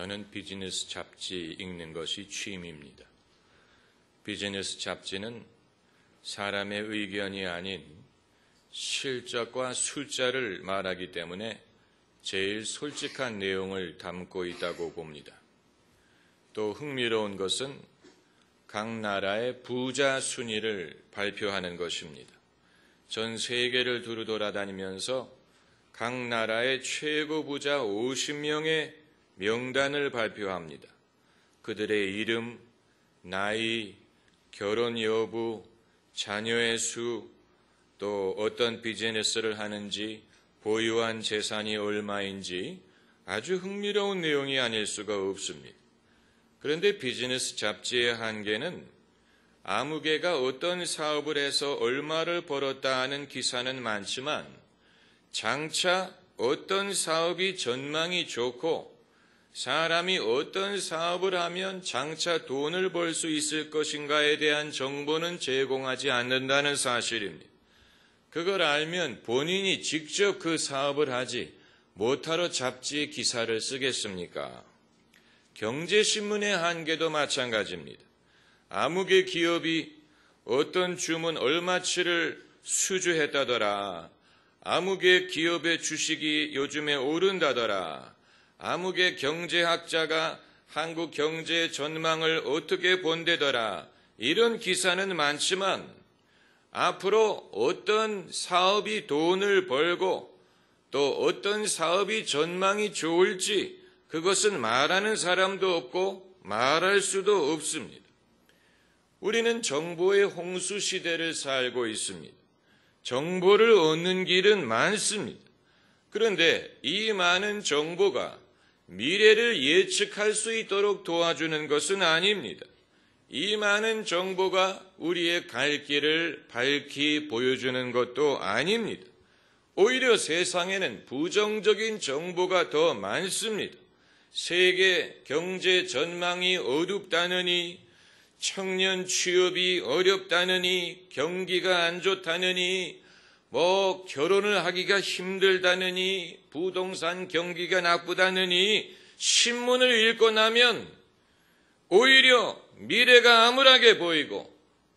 저는 비즈니스 잡지 읽는 것이 취미입니다. 비즈니스 잡지는 사람의 의견이 아닌 실적과 숫자를 말하기 때문에 제일 솔직한 내용을 담고 있다고 봅니다. 또 흥미로운 것은 각 나라의 부자 순위를 발표하는 것입니다. 전 세계를 두루 돌아다니면서 각 나라의 최고 부자 50명의 명단을 발표합니다. 그들의 이름, 나이, 결혼 여부, 자녀의 수, 또 어떤 비즈니스를 하는지, 보유한 재산이 얼마인지 아주 흥미로운 내용이 아닐 수가 없습니다. 그런데 비즈니스 잡지의 한계는 아무개가 어떤 사업을 해서 얼마를 벌었다 하는 기사는 많지만 장차 어떤 사업이 전망이 좋고 사람이 어떤 사업을 하면 장차 돈을 벌 수 있을 것인가에 대한 정보는 제공하지 않는다는 사실입니다. 그걸 알면 본인이 직접 그 사업을 하지 못하러 잡지에 기사를 쓰겠습니까? 경제신문의 한계도 마찬가지입니다. 아무개 기업이 어떤 주문 얼마치를 수주했다더라. 아무개 기업의 주식이 요즘에 오른다더라. 아무개 경제학자가 한국 경제 전망을 어떻게 본대더라. 이런 기사는 많지만 앞으로 어떤 사업이 돈을 벌고 또 어떤 사업이 전망이 좋을지 그것은 말하는 사람도 없고 말할 수도 없습니다. 우리는 정보의 홍수 시대를 살고 있습니다. 정보를 얻는 길은 많습니다. 그런데 이 많은 정보가 미래를 예측할 수 있도록 도와주는 것은 아닙니다. 이 많은 정보가 우리의 갈 길을 밝히 보여주는 것도 아닙니다. 오히려 세상에는 부정적인 정보가 더 많습니다. 세계 경제 전망이 어둡다느니, 청년 취업이 어렵다느니, 경기가 안 좋다느니, 결혼을 하기가 힘들다느니, 부동산 경기가 나쁘다느니, 신문을 읽고 나면 오히려 미래가 암울하게 보이고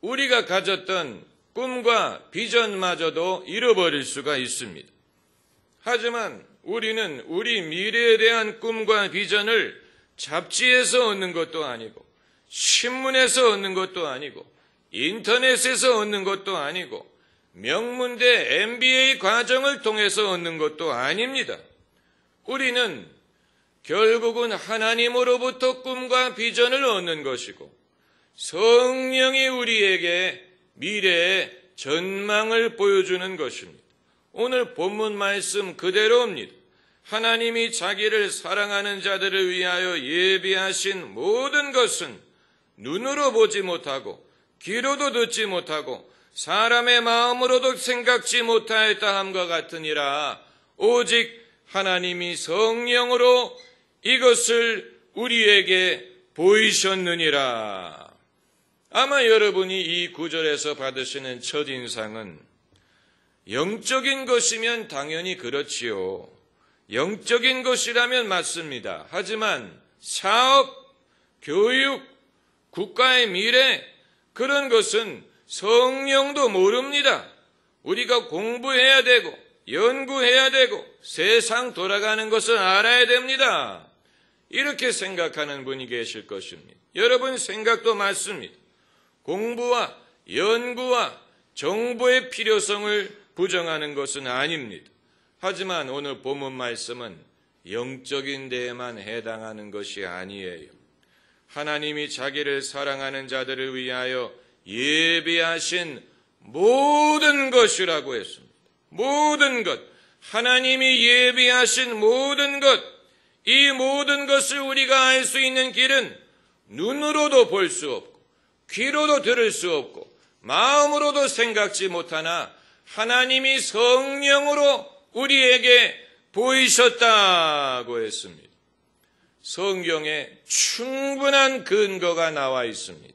우리가 가졌던 꿈과 비전마저도 잃어버릴 수가 있습니다. 하지만 우리는 우리 미래에 대한 꿈과 비전을 잡지에서 얻는 것도 아니고 신문에서 얻는 것도 아니고 인터넷에서 얻는 것도 아니고 명문대 MBA 과정을 통해서 얻는 것도 아닙니다. 우리는 결국은 하나님으로부터 꿈과 비전을 얻는 것이고 성령이 우리에게 미래의 전망을 보여주는 것입니다. 오늘 본문 말씀 그대로입니다. 하나님이 자기를 사랑하는 자들을 위하여 예비하신 모든 것은 눈으로 보지 못하고 귀로도 듣지 못하고 사람의 마음으로도 생각지 못하였다 함과 같으니라. 오직 하나님이 성령으로 이것을 우리에게 보이셨느니라. 아마 여러분이 이 구절에서 받으시는 첫인상은 영적인 것이면 당연히 그렇지요. 영적인 것이라면 맞습니다. 하지만 사업, 교육, 국가의 미래 그런 것은 성령도 모릅니다. 우리가 공부해야 되고 연구해야 되고 세상 돌아가는 것을 알아야 됩니다. 이렇게 생각하는 분이 계실 것입니다. 여러분 생각도 맞습니다. 공부와 연구와 정보의 필요성을 부정하는 것은 아닙니다. 하지만 오늘 본문 말씀은 영적인 데에만 해당하는 것이 아니에요. 하나님이 자기를 사랑하는 자들을 위하여 예비하신 모든 것이라고 했습니다. 모든 것, 하나님이 예비하신 모든 것, 이 모든 것을 우리가 알 수 있는 길은 눈으로도 볼 수 없고 귀로도 들을 수 없고 마음으로도 생각지 못하나 하나님이 성령으로 우리에게 보이셨다고 했습니다. 성경에 충분한 근거가 나와 있습니다.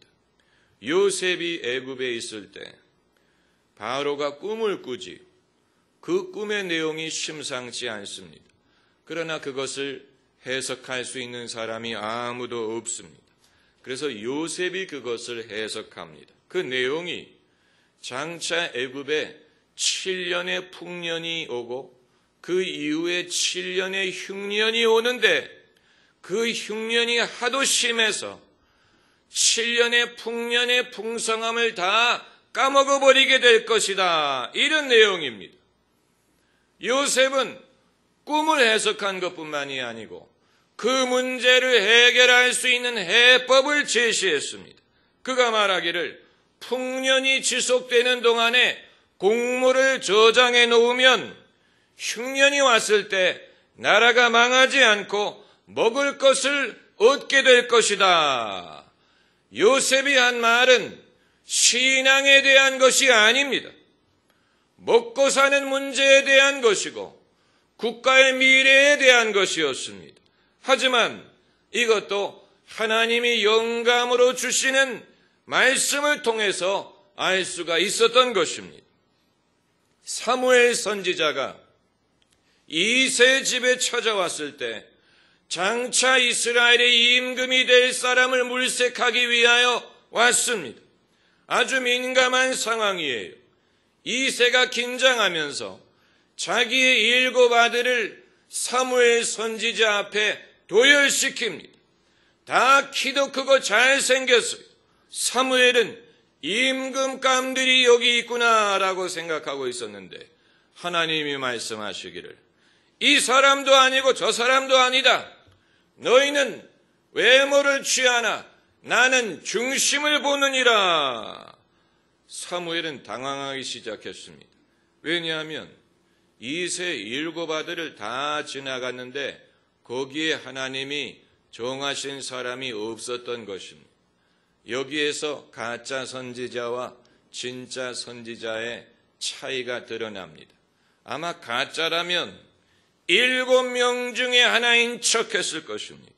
요셉이 애굽에 있을 때 바로가 꿈을 꾸지 그 꿈의 내용이 심상치 않습니다. 그러나 그것을 해석할 수 있는 사람이 아무도 없습니다. 그래서 요셉이 그것을 해석합니다. 그 내용이 장차 애굽에 7년의 풍년이 오고 그 이후에 7년의 흉년이 오는데 그 흉년이 하도 심해서 7년의 풍년의 풍성함을 다 까먹어버리게 될 것이다. 이런 내용입니다. 요셉은 꿈을 해석한 것뿐만이 아니고 그 문제를 해결할 수 있는 해법을 제시했습니다. 그가 말하기를 풍년이 지속되는 동안에 곡물을 저장해 놓으면 흉년이 왔을 때 나라가 망하지 않고 먹을 것을 얻게 될 것이다. 요셉이 한 말은 신앙에 대한 것이 아닙니다. 먹고 사는 문제에 대한 것이고 국가의 미래에 대한 것이었습니다. 하지만 이것도 하나님이 영감으로 주시는 말씀을 통해서 알 수가 있었던 것입니다. 사무엘 선지자가 이새 집에 찾아왔을 때 장차 이스라엘의 임금이 될 사람을 물색하기 위하여 왔습니다. 아주 민감한 상황이에요. 이새가 긴장하면서 자기의 7 아들을 사무엘 선지자 앞에 도열시킵니다. 다 키도 크고 잘생겼어요. 사무엘은 임금감들이 여기 있구나라고 생각하고 있었는데 하나님이 말씀하시기를 이 사람도 아니고 저 사람도 아니다. 너희는 외모를 취하나 나는 중심을 보느니라. 사무엘은 당황하기 시작했습니다. 왜냐하면 이새 7 아들을 다 지나갔는데 거기에 하나님이 정하신 사람이 없었던 것입니다. 여기에서 가짜 선지자와 진짜 선지자의 차이가 드러납니다. 아마 가짜라면 7명 중에 하나인 척했을 것입니다.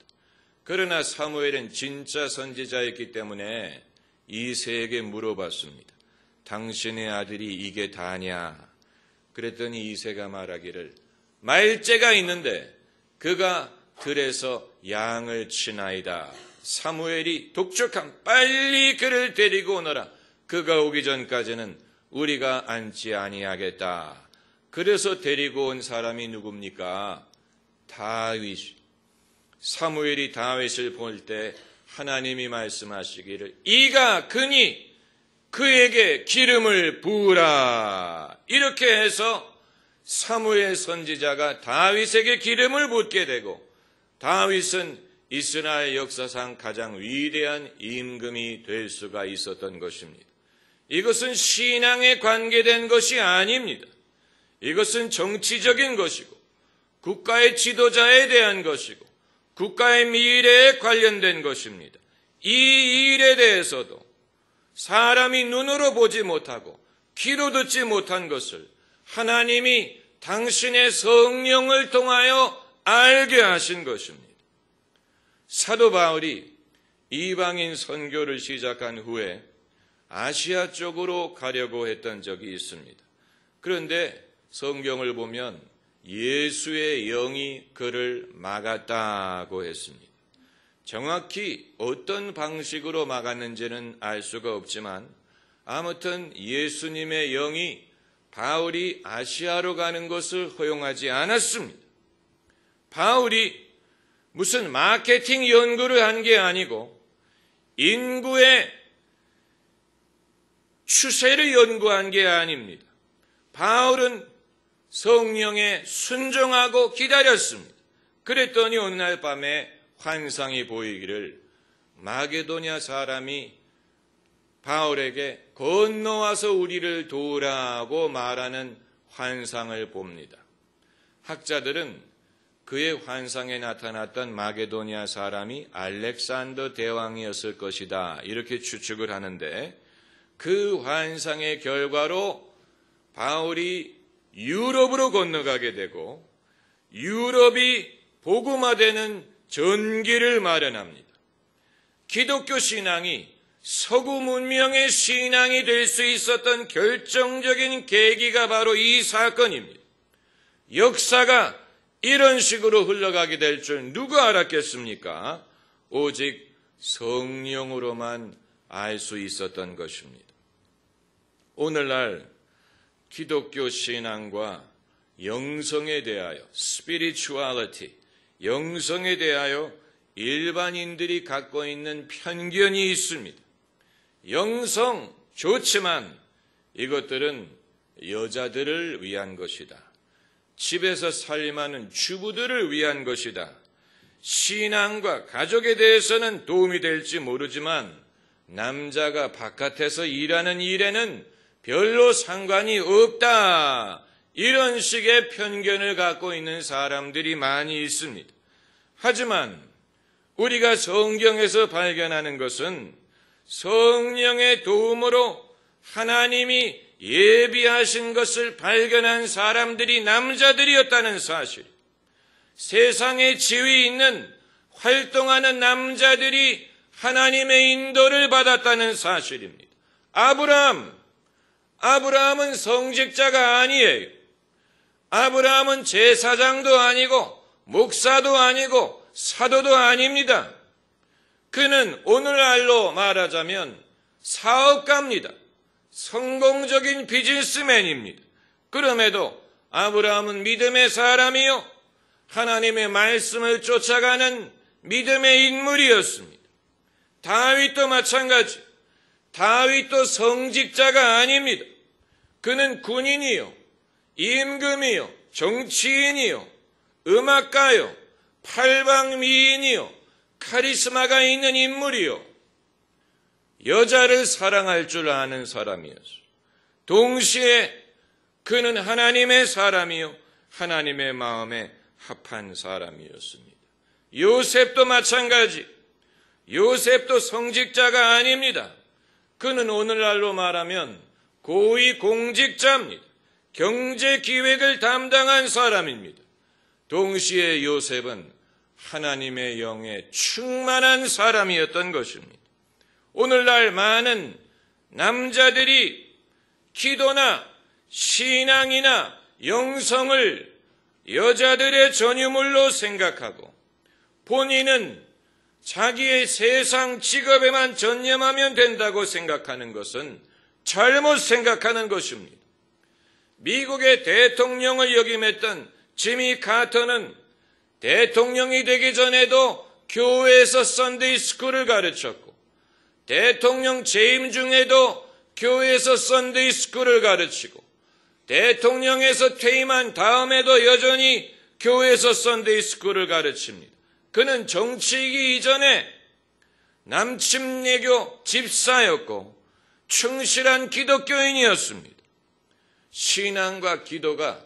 그러나 사무엘은 진짜 선지자였기 때문에 이새에게 물어봤습니다. 당신의 아들이 이게 다냐? 그랬더니 이새가 말하기를 말째가 있는데 그가 들에서 양을 치나이다. 사무엘이 독촉함 빨리 그를 데리고 오너라. 그가 오기 전까지는 우리가 앉지 아니하겠다. 그래서 데리고 온 사람이 누굽니까? 다윗. 사무엘이 다윗을 볼 때 하나님이 말씀하시기를 이가 그니 그에게 기름을 부으라. 이렇게 해서 사무엘 선지자가 다윗에게 기름을 붓게 되고 다윗은 이스라엘 역사상 가장 위대한 임금이 될 수가 있었던 것입니다. 이것은 신앙에 관계된 것이 아닙니다. 이것은 정치적인 것이고 국가의 지도자에 대한 것이고 국가의 미래에 관련된 것입니다. 이 일에 대해서도 사람이 눈으로 보지 못하고 귀로 듣지 못한 것을 하나님이 당신의 성령을 통하여 알게 하신 것입니다. 사도 바울이 이방인 선교를 시작한 후에 아시아 쪽으로 가려고 했던 적이 있습니다. 그런데 성경을 보면 예수의 영이 그를 막았다고 했습니다. 정확히 어떤 방식으로 막았는지는 알 수가 없지만 아무튼 예수님의 영이 바울이 아시아로 가는 것을 허용하지 않았습니다. 바울이 무슨 마케팅 연구를 한 게 아니고 인구의 추세를 연구한 게 아닙니다. 바울은 성령에 순종하고 기다렸습니다. 그랬더니 어느 날 밤에 환상이 보이기를 마게도냐 사람이 바울에게 건너와서 우리를 도우라고 말하는 환상을 봅니다. 학자들은 그의 환상에 나타났던 마게도냐 사람이 알렉산더 대왕이었을 것이다 이렇게 추측을 하는데 그 환상의 결과로 바울이 유럽으로 건너가게 되고 유럽이 복음화되는 전기를 마련합니다. 기독교 신앙이 서구 문명의 신앙이 될 수 있었던 결정적인 계기가 바로 이 사건입니다. 역사가 이런 식으로 흘러가게 될 줄 누가 알았겠습니까? 오직 성령으로만 알 수 있었던 것입니다. 오늘날 기독교 신앙과 영성에 대하여, spirituality, 영성에 대하여 일반인들이 갖고 있는 편견이 있습니다. 영성 좋지만 이것들은 여자들을 위한 것이다. 집에서 살림하는 주부들을 위한 것이다. 신앙과 가족에 대해서는 도움이 될지 모르지만 남자가 바깥에서 일하는 일에는 별로 상관이 없다. 이런 식의 편견을 갖고 있는 사람들이 많이 있습니다. 하지만 우리가 성경에서 발견하는 것은 성령의 도움으로 하나님이 예비하신 것을 발견한 사람들이 남자들이었다는 사실, 세상에 지위 있는 활동하는 남자들이 하나님의 인도를 받았다는 사실입니다. 아브라함은 성직자가 아니에요. 아브라함은 제사장도 아니고 목사도 아니고 사도도 아닙니다. 그는 오늘날로 말하자면 사업가입니다. 성공적인 비즈니스맨입니다. 그럼에도 아브라함은 믿음의 사람이요, 하나님의 말씀을 쫓아가는 믿음의 인물이었습니다. 다윗도 마찬가지. 다윗도 성직자가 아닙니다. 그는 군인이요, 임금이요, 정치인이요, 음악가요, 팔방미인이요, 카리스마가 있는 인물이요, 여자를 사랑할 줄 아는 사람이었어요. 동시에 그는 하나님의 사람이요, 하나님의 마음에 합한 사람이었습니다. 요셉도 마찬가지. 요셉도 성직자가 아닙니다. 그는 오늘날로 말하면 고위 공직자입니다. 경제 기획을 담당한 사람입니다. 동시에 요셉은 하나님의 영에 충만한 사람이었던 것입니다. 오늘날 많은 남자들이 기도나 신앙이나 영성을 여자들의 전유물로 생각하고 본인은 자기의 세상 직업에만 전념하면 된다고 생각하는 것은 잘못 생각하는 것입니다. 미국의 대통령을 역임했던 지미 카터는 대통령이 되기 전에도 교회에서 썬데이 스쿨을 가르쳤고, 대통령 재임 중에도 교회에서 썬데이 스쿨을 가르치고, 대통령에서 퇴임한 다음에도 여전히 교회에서 썬데이 스쿨을 가르칩니다. 그는 정치이기 이전에 남침례교 집사였고 충실한 기독교인이었습니다. 신앙과 기도가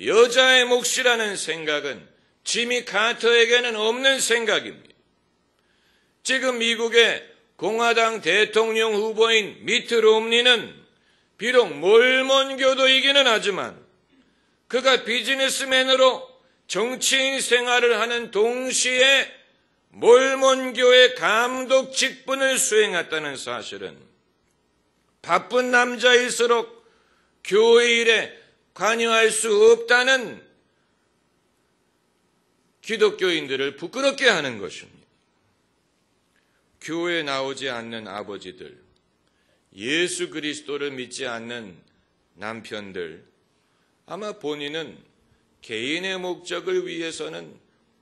여자의 몫이라는 생각은 지미 카터에게는 없는 생각입니다. 지금 미국의 공화당 대통령 후보인 미트 롬니는 비록 몰몬교도이기는 하지만 그가 비즈니스맨으로 정치인 생활을 하는 동시에 몰몬교의 감독 직분을 수행했다는 사실은 바쁜 남자일수록 교회 일에 관여할 수 없다는 기독교인들을 부끄럽게 하는 것입니다. 교회에 나오지 않는 아버지들, 예수 그리스도를 믿지 않는 남편들, 아마 본인은 개인의 목적을 위해서는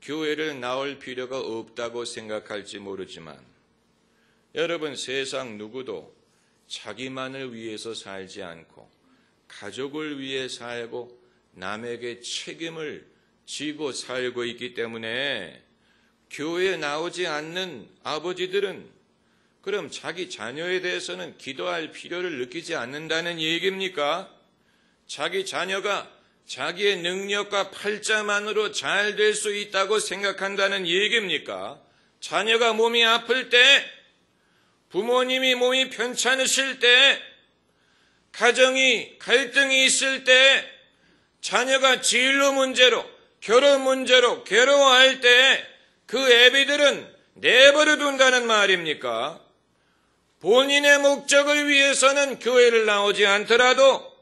교회를 나올 필요가 없다고 생각할지 모르지만 여러분, 세상 누구도 자기만을 위해서 살지 않고 가족을 위해 살고 남에게 책임을 지고 살고 있기 때문에 교회에 나오지 않는 아버지들은 그럼 자기 자녀에 대해서는 기도할 필요를 느끼지 않는다는 얘기입니까? 자기 자녀가 자기의 능력과 팔자만으로 잘 될 수 있다고 생각한다는 얘기입니까? 자녀가 몸이 아플 때, 부모님이 몸이 편찮으실 때, 가정이 갈등이 있을 때, 자녀가 진로 문제로, 결혼 문제로 괴로워할 때 그 애비들은 내버려 둔다는 말입니까? 본인의 목적을 위해서는 교회를 나오지 않더라도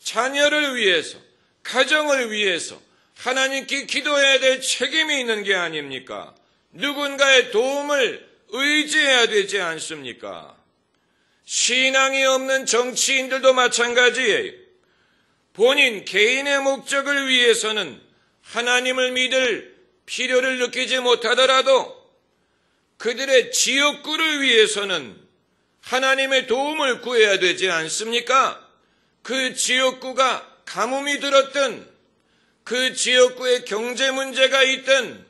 자녀를 위해서, 가정을 위해서, 하나님께 기도해야 될 책임이 있는 게 아닙니까? 누군가의 도움을 의지해야 되지 않습니까? 신앙이 없는 정치인들도 마찬가지예요. 본인 개인의 목적을 위해서는 하나님을 믿을 필요를 느끼지 못하더라도 그들의 지역구를 위해서는 하나님의 도움을 구해야 되지 않습니까? 그 지역구가 가뭄이 들었든 그 지역구에 경제 문제가 있든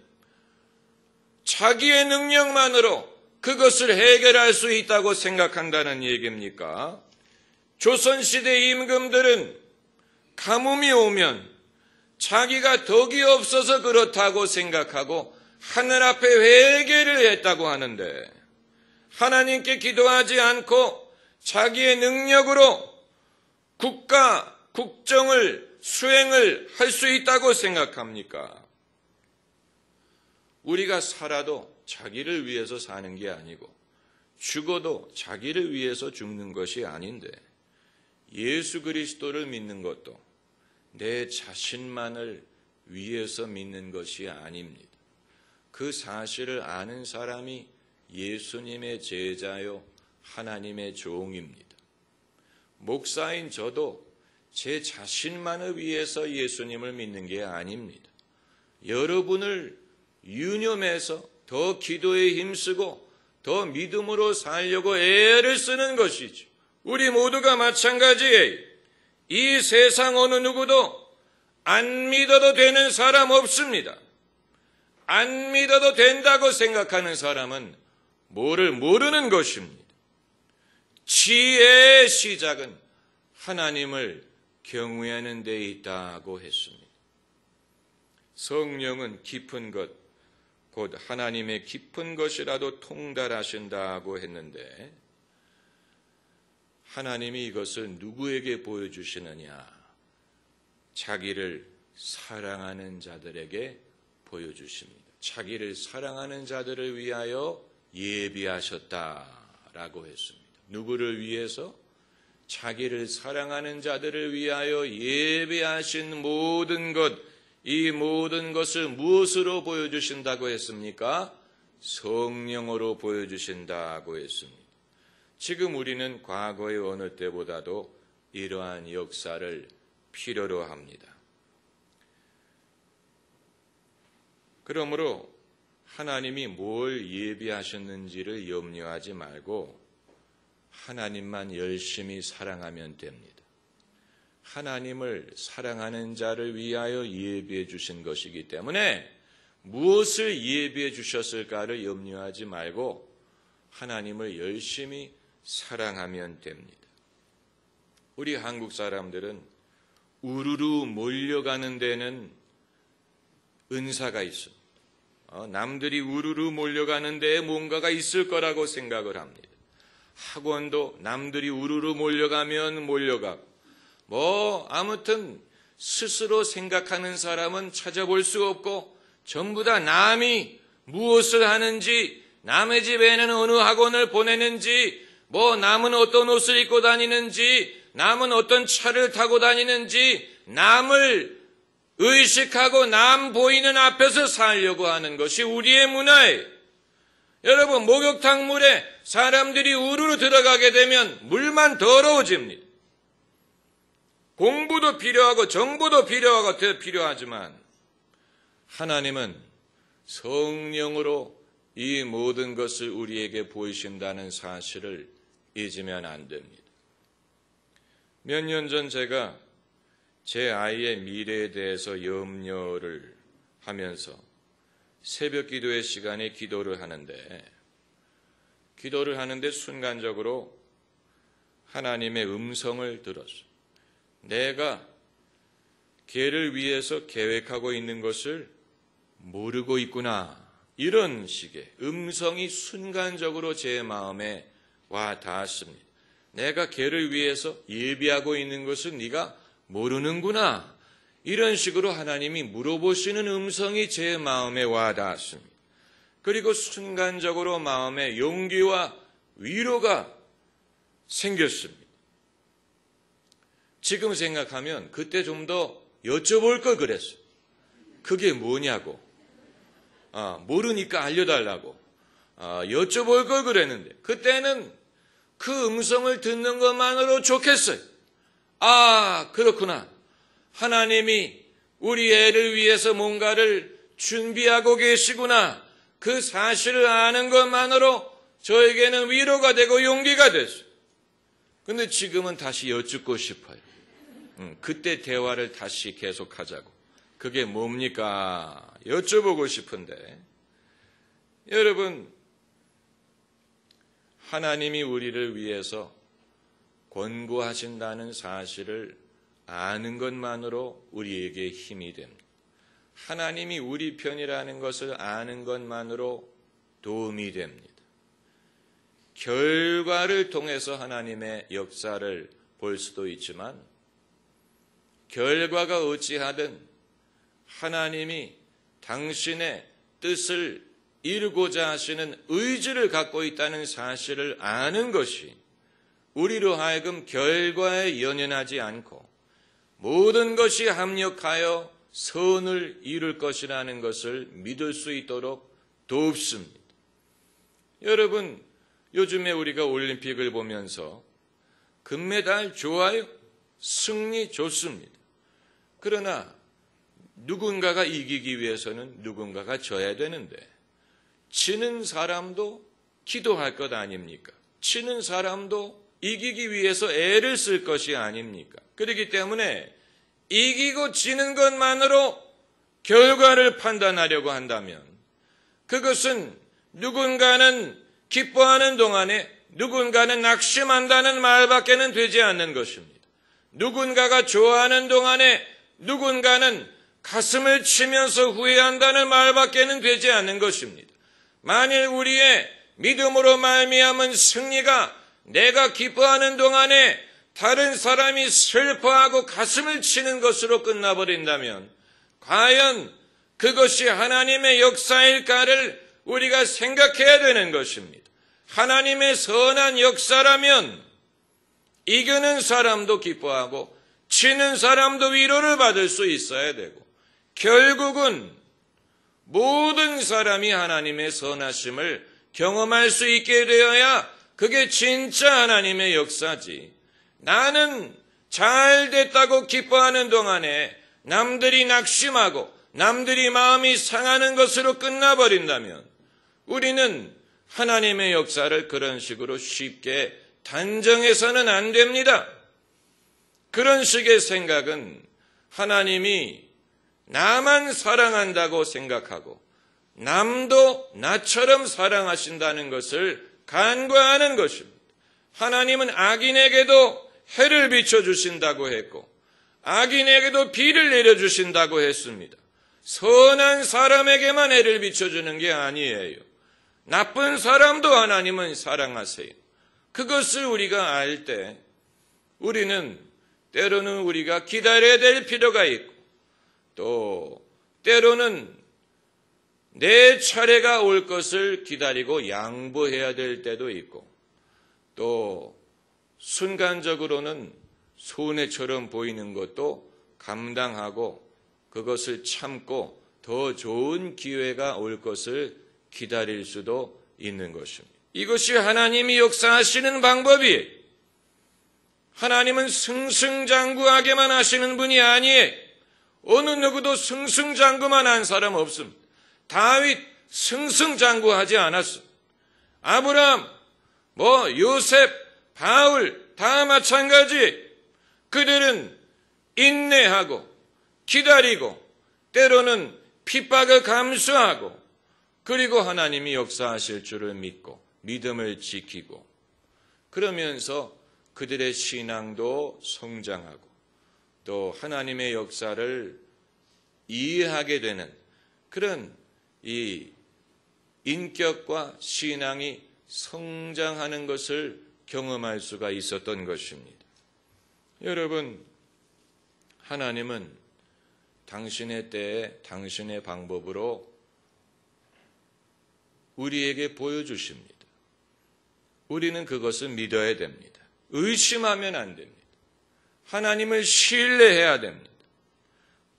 자기의 능력만으로 그것을 해결할 수 있다고 생각한다는 얘기입니까? 조선시대 임금들은 가뭄이 오면 자기가 덕이 없어서 그렇다고 생각하고 하늘 앞에 회개를 했다고 하는데 하나님께 기도하지 않고 자기의 능력으로 국정을 수행을 할 수 있다고 생각합니까? 우리가 살아도 자기를 위해서 사는 게 아니고 죽어도 자기를 위해서 죽는 것이 아닌데 예수 그리스도를 믿는 것도 내 자신만을 위해서 믿는 것이 아닙니다. 그 사실을 아는 사람이 예수님의 제자요 하나님의 종입니다. 목사인 저도 제 자신만을 위해서 예수님을 믿는 게 아닙니다. 여러분을 유념해서 더 기도에 힘쓰고 더 믿음으로 살려고 애를 쓰는 것이죠. 우리 모두가 마찬가지예요. 이 세상 어느 누구도 안 믿어도 되는 사람 없습니다. 안 믿어도 된다고 생각하는 사람은 뭐를 모르는 것입니다. 지혜의 시작은 하나님을 경외하는 데 있다고 했습니다. 성령은 깊은 것, 곧 하나님의 깊은 것이라도 통달하신다고 했는데 하나님이 이것을 누구에게 보여주시느냐? 자기를 사랑하는 자들에게 보여주십니다. 자기를 사랑하는 자들을 위하여 예비하셨다라고 했습니다. 누구를 위해서? 자기를 사랑하는 자들을 위하여 예비하신 모든 것, 이 모든 것을 무엇으로 보여주신다고 했습니까? 성령으로 보여주신다고 했습니다. 지금 우리는 과거의 어느 때보다도 이러한 역사를 필요로 합니다. 그러므로 하나님이 뭘 예비하셨는지를 염려하지 말고 하나님만 열심히 사랑하면 됩니다. 하나님을 사랑하는 자를 위하여 예비해 주신 것이기 때문에 무엇을 예비해 주셨을까를 염려하지 말고 하나님을 열심히 사랑하면 됩니다. 우리 한국 사람들은 우르르 몰려가는 데는 은사가 있습니다. 남들이 우르르 몰려가는 데에 뭔가가 있을 거라고 생각을 합니다. 학원도 남들이 우르르 몰려가면 몰려가고 아무튼 스스로 생각하는 사람은 찾아볼 수 없고 전부 다 남이 무엇을 하는지, 남의 집에는 어느 학원을 보내는지, 남은 어떤 옷을 입고 다니는지, 남은 어떤 차를 타고 다니는지, 남을 의식하고 남 보이는 앞에서 살려고 하는 것이 우리의 문화예요. 여러분, 목욕탕 물에 사람들이 우르르 들어가게 되면 물만 더러워집니다. 공부도 필요하고 정보도 필요하지만 하나님은 성령으로 이 모든 것을 우리에게 보이신다는 사실을 잊으면 안 됩니다. 몇 년 전 제가 제 아이의 미래에 대해서 염려를 하면서 새벽 기도의 시간에 기도를 하는데 순간적으로 하나님의 음성을 들었어요. 내가 걔를 위해서 계획하고 있는 것을 모르고 있구나. 이런 식의 음성이 순간적으로 제 마음에 와 닿았습니다. 내가 걔를 위해서 예비하고 있는 것을 네가 모르는구나. 이런 식으로 하나님이 물어보시는 음성이 제 마음에 와 닿았습니다. 그리고 순간적으로 마음에 용기와 위로가 생겼습니다. 지금 생각하면 그때 좀 더 여쭤볼 걸 그랬어요. 그게 뭐냐고. 모르니까 알려달라고. 여쭤볼 걸 그랬는데, 그때는 그 음성을 듣는 것만으로 좋겠어요. 그렇구나. 하나님이 우리 애를 위해서 뭔가를 준비하고 계시구나. 그 사실을 아는 것만으로 저에게는 위로가 되고 용기가 됐어요. 근데 지금은 다시 여쭙고 싶어요. 그때 대화를 다시 계속하자고. 그게 뭡니까? 여쭤보고 싶은데, 여러분, 하나님이 우리를 위해서 권고하신다는 사실을 아는 것만으로 우리에게 힘이 됩니다. 하나님이 우리 편이라는 것을 아는 것만으로 도움이 됩니다. 결과를 통해서 하나님의 역사를 볼 수도 있지만, 결과가 어찌하든 하나님이 당신의 뜻을 이루고자 하시는 의지를 갖고 있다는 사실을 아는 것이 우리로 하여금 결과에 연연하지 않고 모든 것이 합력하여 선을 이룰 것이라는 것을 믿을 수 있도록 돕습니다. 여러분, 요즘에 우리가 올림픽을 보면서 금메달 좋아요, 승리 좋습니다. 그러나 누군가가 이기기 위해서는 누군가가 져야 되는데, 지는 사람도 기도할 것 아닙니까? 지는 사람도 이기기 위해서 애를 쓸 것이 아닙니까? 그렇기 때문에 이기고 지는 것만으로 결과를 판단하려고 한다면 그것은 누군가는 기뻐하는 동안에 누군가는 낙심한다는 말밖에는 되지 않는 것입니다. 누군가가 좋아하는 동안에 누군가는 가슴을 치면서 후회한다는 말밖에는 되지 않는 것입니다. 만일 우리의 믿음으로 말미암은 승리가 내가 기뻐하는 동안에 다른 사람이 슬퍼하고 가슴을 치는 것으로 끝나버린다면 과연 그것이 하나님의 역사일까를 우리가 생각해야 되는 것입니다. 하나님의 선한 역사라면 이기는 사람도 기뻐하고 지는 사람도 위로를 받을 수 있어야 되고, 결국은 모든 사람이 하나님의 선하심을 경험할 수 있게 되어야 그게 진짜 하나님의 역사지. 나는 잘 됐다고 기뻐하는 동안에 남들이 낙심하고 남들이 마음이 상하는 것으로 끝나버린다면 우리는 하나님의 역사를 그런 식으로 쉽게 단정해서는 안 됩니다. 그런 식의 생각은 하나님이 나만 사랑한다고 생각하고 남도 나처럼 사랑하신다는 것을 간과하는 것입니다. 하나님은 악인에게도 해를 비춰주신다고 했고 악인에게도 비를 내려주신다고 했습니다. 선한 사람에게만 해를 비춰주는 게 아니에요. 나쁜 사람도 하나님은 사랑하세요. 그것을 우리가 알 때 우리는 때로는 우리가 기다려야 될 필요가 있고 또 때로는 내 차례가 올 것을 기다리고 양보해야 될 때도 있고 또 순간적으로는 손해처럼 보이는 것도 감당하고 그것을 참고 더 좋은 기회가 올 것을 기다릴 수도 있는 것입니다. 이것이 하나님이 역사하시는 방법이에요. 하나님은 승승장구하게만 하시는 분이 아니에요. 어느 누구도 승승장구만 한 사람 없습니다. 다윗 승승장구하지 않았어. 아브라함, 요셉, 바울 다 마찬가지. 그들은 인내하고 기다리고 때로는 핍박을 감수하고 그리고 하나님이 역사하실 줄을 믿고 믿음을 지키고 그러면서 그들의 신앙도 성장하고 또 하나님의 역사를 이해하게 되는 그런 이 인격과 신앙이 성장하는 것을 경험할 수가 있었던 것입니다. 여러분, 하나님은 당신의 때에 당신의 방법으로 우리에게 보여주십니다. 우리는 그것을 믿어야 됩니다. 의심하면 안 됩니다. 하나님을 신뢰해야 됩니다.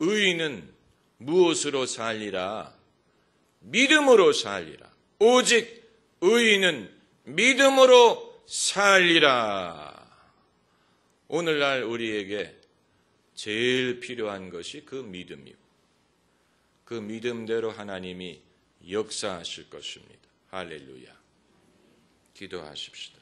의인은 무엇으로 살리라? 믿음으로 살리라. 오직 의인은 믿음으로 살리라. 오늘날 우리에게 제일 필요한 것이 그 믿음이고 그 믿음대로 하나님이 역사하실 것입니다. 할렐루야. 기도하십시다.